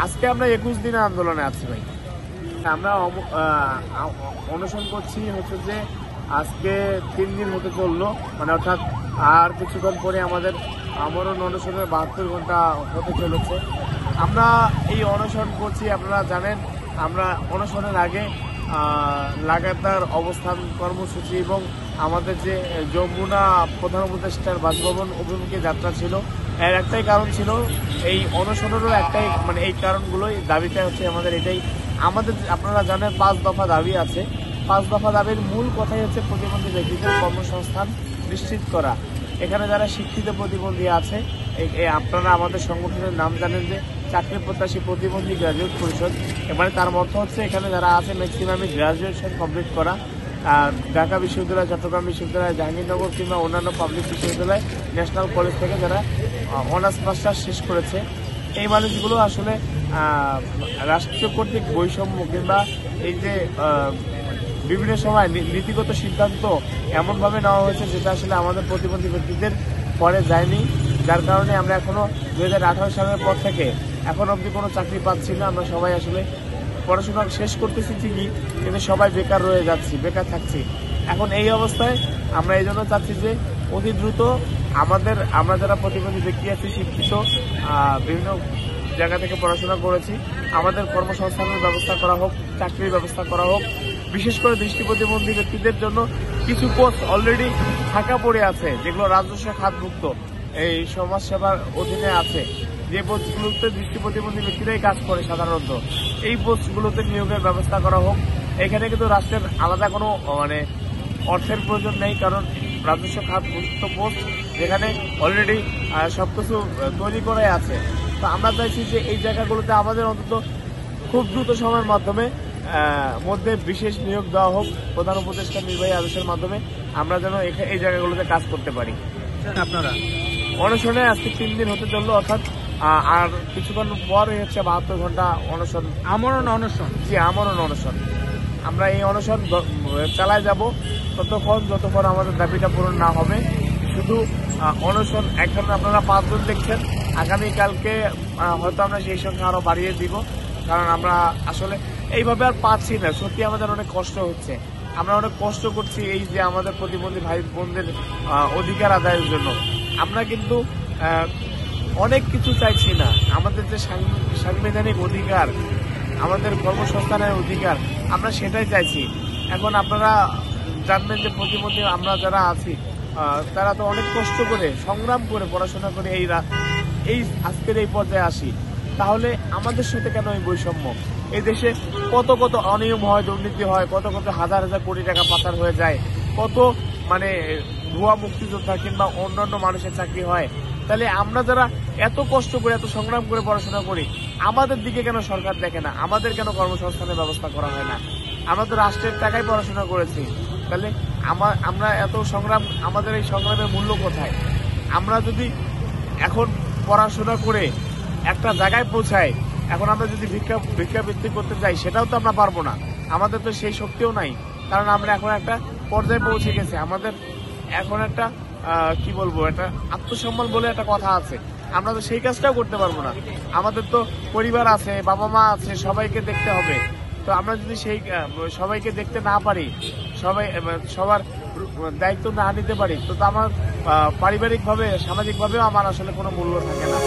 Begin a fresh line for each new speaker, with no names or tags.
আজকে আমরা 21 দিনের আন্দোলনে আছি ভাই। আমরা অনশন করছি হচ্ছে যে আজকে 3 দিন হতে চললো, মানে অর্থাৎ আর কিছুক্ষণ পরে আমাদের আমরণ অনশনের 72 ঘন্টা হতে চলেছে। আমরা এই অনশন করছি, আপনারা জানেন আমরা অনশনের আগে লাগাতার অবস্থান কর্মসূচি এবং আমাদের যে যমুনা প্রধান উপদেষ্টার বাসভবন অভিমুখে যাত্রা ছিল, এর একটাই কারণ ছিল, এই অনশনেরও একটাই মানে এই কারণগুলোই দাবিটা হচ্ছে আমাদের এটাই। আমাদের আপনারা জানেন 5 দফা দাবি আছে। 5 দফা দাবির মূল কথাই হচ্ছে প্রতিবন্ধী ব্যক্তিদের কর্মসংস্থান নিশ্চিত করা। এখানে যারা শিক্ষিত প্রতিবন্ধী আছে, আপনারা আমাদের সংগঠনের নাম জানেন যে চাকরি প্রত্যাশী প্রতিবন্ধী গ্রাজুয়েট পরিষদ। এবারে তার মত হচ্ছে এখানে যারা আছে ম্যাক্সিমামই গ্রাজুয়েশন কমপ্লিট করা, ঢাকা বিশ্ববিদ্যালয়, চট্টগ্রাম বিশ্ববিদ্যালয়, জাহাঙ্গীরনগর কিংবা অন্যান্য পাবলিক বিশ্ববিদ্যালয়, ন্যাশনাল কলেজ থেকে যারা অনার্স মাস্টার্স শেষ করেছে। এই মানুষগুলো আসলে রাষ্ট্র কর্তৃক বৈষম্য কিংবা এই যে বিভিন্ন সময় নীতিগত সিদ্ধান্ত এমনভাবে নেওয়া হয়েছে যেটা আসলে আমাদের প্রতিবন্ধী ব্যক্তিদের পরে যায়নি, যার কারণে আমরা এখনো 2018 সালের পর থেকে এখন অবধি কোনো চাকরি পাচ্ছি না। আমরা সবাই আসলে পড়াশোনা শেষ করতেছি ঠিকই, কিন্তু সবাই বেকার রয়ে যাচ্ছি, বেকার থাকছি। এখন এই অবস্থায় আমরা এই জন্য চাচ্ছি যে অতি দ্রুত আমরা যারা প্রতিবন্ধী ব্যক্তি আছি, শিক্ষিত, বিভিন্ন জায়গা থেকে পড়াশোনা করেছি, আমাদের কর্মসংস্থানের ব্যবস্থা করা হোক, চাকরির ব্যবস্থা করা হোক। বিশেষ করে দৃষ্টি প্রতিবন্ধী ব্যক্তিদের জন্য কিছু পোস্ট অলরেডি ফাঁকা পড়ে আছে, যেগুলো রাজস্ব খাতভুক্ত, এই সমাজ সেবার অধীনে আছে, যে পোস্টগুলোতে দৃষ্টি প্রতিবন্ধী ব্যক্তিরাই কাজ করে সাধারণত। এই পোস্টগুলোতে নিয়োগের ব্যবস্থা করা হোক। এখানে কিন্তু রাষ্ট্রের আলাদা কোনো মানে অর্থের প্রয়োজন নেই, কারণ রাজস্ব খাতভুক্ত পোস্ট যেখানে অলরেডি সবকিছু তৈরি করাই আছে। তো আমরা চাইছি যে এই জায়গাগুলোতে আমাদের অন্তত খুব দ্রুত সময়ের মধ্যে বিশেষ নিয়োগ দেওয়া হোক, প্রধান উপদেষ্টা নির্বাহী আদেশের মাধ্যমে আমরা যেন এই জায়গাগুলোতে কাজ করতে পারি।
আপনারা
অনশনে আজকে 3 দিন হতে চললো, অর্থাৎ আর কিছুক্ষণ পরই হচ্ছে 72 ঘন্টা অনশন,
আমরণ অনশন।
জি, আমরণ অনশন। আমরা এই অনশন চালায় যাব যতক্ষণ আমাদের দাবিটা পূরণ না হবে। শুধু অনশন এখন আপনারা 5 জন দেখছেন, আগামীকালকে হয়তো আমরা সেই সংখ্যা আরো বাড়িয়ে দিব, কারণ আমরা আসলে এইভাবে আর পাচ্ছি না। সত্যি আমাদের অনেক কষ্ট হচ্ছে, আমরা অনেক কষ্ট করছি এই যে আমাদের প্রতিবন্ধী ভাই বোনদের অধিকার আদায়ের জন্য। আমরা কিন্তু অনেক কিছু চাইছি না, আমাদের যে সাংবিধানিক অধিকার, আমাদের কর্মসংস্থানের অধিকার, আমরা সেটাই চাইছি। এখন আপনারা জানবেন যে প্রতিবন্ধী আমরা যারা আছি তারা তো অনেক কষ্ট করে সংগ্রাম করে পড়াশোনা করে এই আজকের এই পর্যায়ে আসি। তাহলে আমাদের সাথে কেন এই বৈষম্য? এই দেশে কত অনিয়ম হয়, দুর্নীতি হয়, কত হাজার কোটি টাকা পাচার হয়ে যায়, কত মানে ভুয়া মুক্তিযোদ্ধা কিংবা অন্যান্য মানুষের চাকরি হয়। তাহলে আমরা যারা এত কষ্ট করে এত সংগ্রাম করে পড়াশোনা করি, আমাদের দিকে কেন সরকার দেখে না? আমাদের কেন কর্মসংস্থানের ব্যবস্থা করা হয় না? আমরা তো রাষ্ট্রের টাকায় পড়াশোনা করেছি, তাহলে আমরা এত সংগ্রাম, আমাদের এই সংগ্রামের মূল্য কোথায়? আমরা যদি এখন পড়াশোনা করে একটা জায়গায় পৌঁছাই, এখন আমরা যদি ভিক্ষাবৃত্তি করতে যাই, সেটাও তো আমরা পারবো না, আমাদের তো সেই শক্তিও নাই। কারণ আমরা এখন একটা পর্যায়ে পৌঁছে গেছি, আমাদের এখন একটা কি বলবো, একটা আত্মসম্মান বলে একটা কথা আছে, আমরা তো সেই কাজটাও করতে পারবো না। আমাদের তো পরিবার আছে, বাবা মা আছে, সবাইকে দেখতে হবে। তো আমরা যদি সেই সবাইকে দেখতে না পারি, সবার দায়িত্ব না নিতে পারি, তো আমার পারিবারিকভাবে সামাজিকভাবেও আমার আসলে কোনো মূল্য থাকে না।